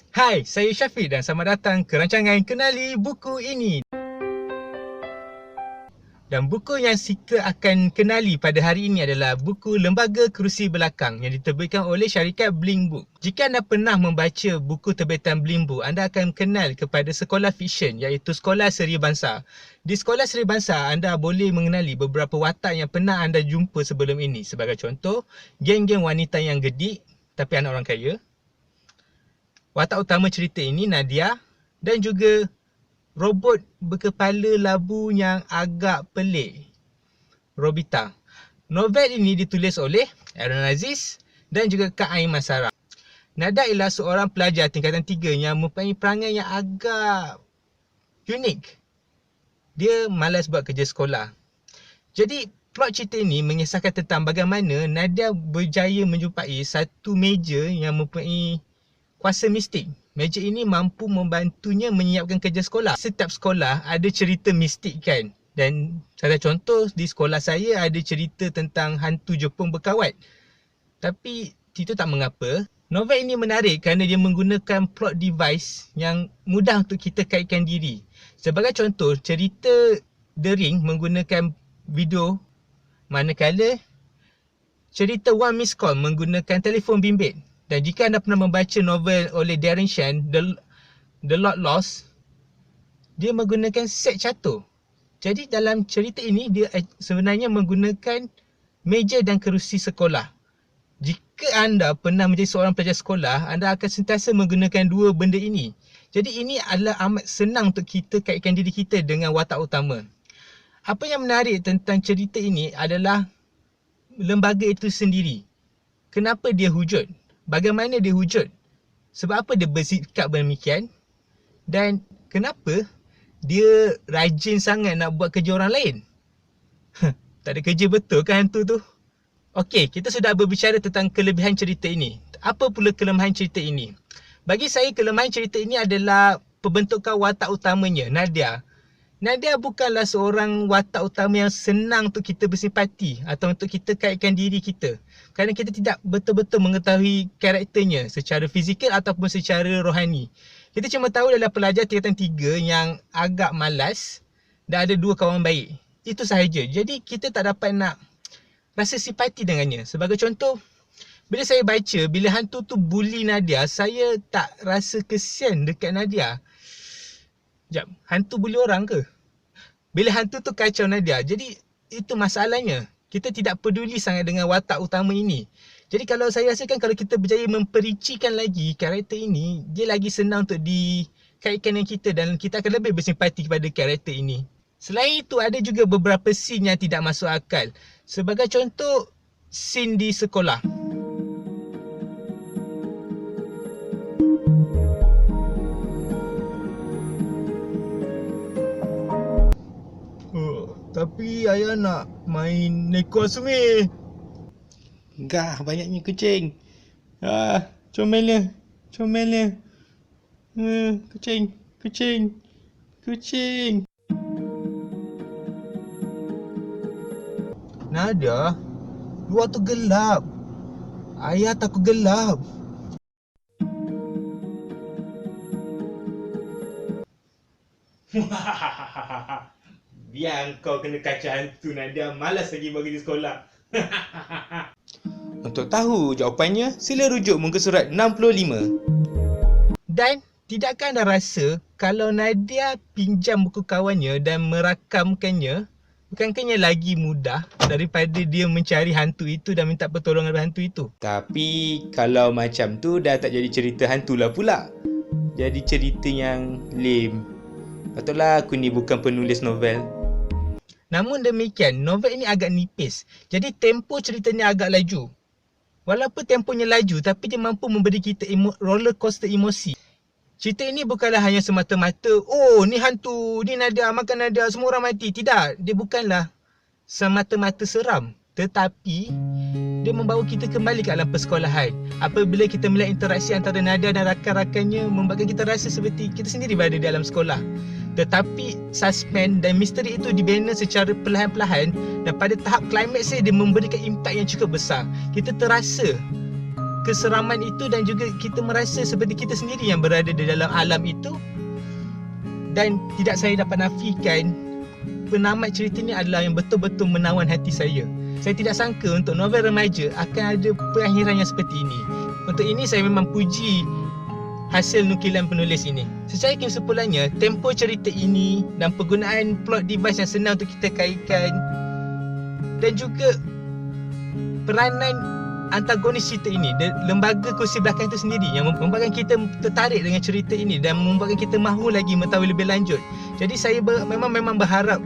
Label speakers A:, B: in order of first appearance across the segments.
A: Hai, saya Syafiq dan selamat datang ke rancangan Kenali Buku Ini. Dan buku yang kita akan kenali pada hari ini adalah buku Lembaga Kerusi Belakang yang diterbitkan oleh syarikat Bling Book. Jika anda pernah membaca buku terbitan Bling Book, anda akan kenal kepada sekolah fiksyen iaitu Sekolah Seri Bangsa. Di Sekolah Seri Bangsa, anda boleh mengenali beberapa watak yang pernah anda jumpa sebelum ini. Sebagai contoh, geng-geng wanita yang gedik tapi anak orang kaya. Watak utama cerita ini Nadia dan juga robot berkepala labu yang agak pelik, Robita. Novel ini ditulis oleh Aaron Aziz dan juga Kak Ain Masara. Nadia ialah seorang pelajar tingkatan 3 yang mempunyai perangai yang agak unik. Dia malas buat kerja sekolah. Jadi plot cerita ini mengisahkan tentang bagaimana Nadia berjaya menjumpai satu meja yang mempunyai kuasa mistik. Meja ini mampu membantunya menyiapkan kerja sekolah. Setiap sekolah ada cerita mistik kan. Dan salah contoh di sekolah saya ada cerita tentang hantu Jepun berkawat. Tapi itu tak mengapa. Novel ini menarik kerana dia menggunakan plot device yang mudah untuk kita kaitkan diri. Sebagai contoh, cerita The Ring menggunakan video, manakala cerita One Miss Call menggunakan telefon bimbit. Dan jika anda pernah membaca novel oleh Darren Shan, The Lord Lost, dia menggunakan set catur. Jadi dalam cerita ini, dia sebenarnya menggunakan meja dan kerusi sekolah. Jika anda pernah menjadi seorang pelajar sekolah, anda akan sentiasa menggunakan dua benda ini. Jadi ini adalah amat senang untuk kita kaitkan diri kita dengan watak utama. Apa yang menarik tentang cerita ini adalah lembaga itu sendiri. Kenapa dia wujud? Bagaimana dia wujud? Sebab apa dia bersikap demikian? Dan kenapa dia rajin sangat nak buat kerja orang lain? Tak ada kerja betul kan hantu tu? Okey, kita sudah berbicara tentang kelebihan cerita ini. Apa pula kelemahan cerita ini? Bagi saya, kelemahan cerita ini adalah pembentukan watak utamanya, Nadia. Nadia bukanlah seorang watak utama yang senang untuk kita bersimpati atau untuk kita kaitkan diri kita. Kerana kita tidak betul-betul mengetahui karakternya secara fizikal ataupun secara rohani. Kita cuma tahu adalah pelajar tingkatan 3 yang agak malas dan ada 2 kawan baik. Itu sahaja. Jadi kita tak dapat nak rasa simpati dengannya. Sebagai contoh, bila saya baca, bila hantu tu bully Nadia, saya tak rasa kesian dekat Nadia. Sekejap, hantu bully orang ke? Bila hantu tu kacau Nadia, jadi itu masalahnya. Kita tidak peduli sangat dengan watak utama ini. Jadi kalau saya rasakan kalau kita berjaya mempericikan lagi karakter ini, dia lagi senang untuk dikaitkan dengan kita dan kita akan lebih bersimpati kepada karakter ini. Selain itu, ada juga beberapa scene yang tidak masuk akal. Sebagai contoh, scene di sekolah. Tapi ayah nak main Neko Asumi. Enggak, banyaknya kucing. Comelnya. Kucing. Nadia, luar tu gelap. Ayah takut gelap. Biar kau kena kaca hantu Nadia, malas lagi bagi di sekolah. Untuk tahu jawapannya, sila rujuk muka surat 65. Dan tidakkah anda rasa kalau Nadia pinjam buku kawannya dan merakamkannya, bukankah lagi mudah daripada dia mencari hantu itu dan minta pertolongan dari hantu itu? Tapi kalau macam tu dah tak jadi cerita hantu lah pula. Jadi cerita yang lame. Patutlah aku ni bukan penulis novel. Namun demikian, novel ini agak nipis. Jadi tempo ceritanya agak laju. Walaupun temponya laju, tapi dia mampu memberi kita roller coaster emosi. Cerita ini bukanlah hanya semata-mata, oh ni hantu, ni Nadia, makan Nadia, semua orang mati. Tidak, dia bukanlah semata-mata seram. Tetapi, dia membawa kita kembali ke alam persekolahan. Apabila kita melihat interaksi antara Nadia dan rakan-rakannya, membuatkan kita rasa seperti kita sendiri berada di dalam sekolah. Tetapi suspense dan misteri itu dibina secara perlahan-lahan dan pada tahap klimaksnya dia memberikan impak yang cukup besar. Kita terasa keseraman itu dan juga kita merasa seperti kita sendiri yang berada di dalam alam itu. Dan tidak saya dapat nafikan, penamat cerita ni adalah yang betul-betul menawan hati saya. Saya tidak sangka untuk novel remaja akan ada perakhiran yang seperti ini. Untuk ini saya memang puji hasil nukilan penulis ini. Secara kesimpulannya, tempo cerita ini dan penggunaan plot device yang senang untuk kita kaitkan dan juga peranan antagonis cerita ini, lembaga kursi belakang itu sendiri yang membuatkan kita tertarik dengan cerita ini dan membuatkan kita mahu lagi mengetahui lebih lanjut. Jadi saya memang berharap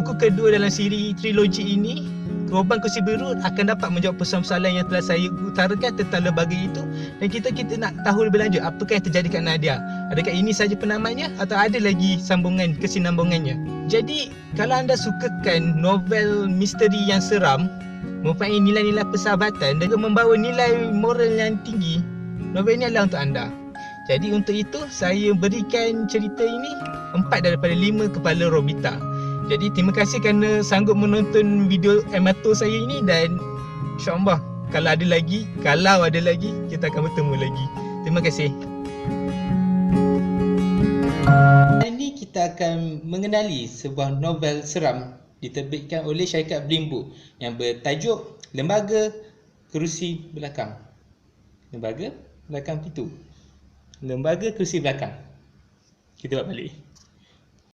A: buku kedua dalam siri trilogi ini, Korban Kursi Biru, akan dapat menjawab persoalan yang telah saya utarakan tentang lembaga itu, dan kita nak tahu lebih lanjut apakah yang terjadi kat Nadia. Adakah ini saja penamatnya atau ada lagi sambungan kesinambungannya. Jadi kalau anda sukakan novel misteri yang seram, mempunyai nilai-nilai persahabatan dan juga membawa nilai moral yang tinggi, novel ini adalah untuk anda. Jadi untuk itu saya berikan cerita ini 4 daripada 5 kepala Robita. Jadi terima kasih kerana sanggup menonton video amatur saya ini, dan insyaAllah kalau ada lagi kita akan bertemu lagi. Terima kasih. Hari ini kita akan mengenali sebuah novel seram diterbitkan oleh syarikat Bling Book yang bertajuk Lembaga Kerusi Belakang. Lembaga Belakang Pintu. Lembaga Kerusi Belakang. Kita buat balik.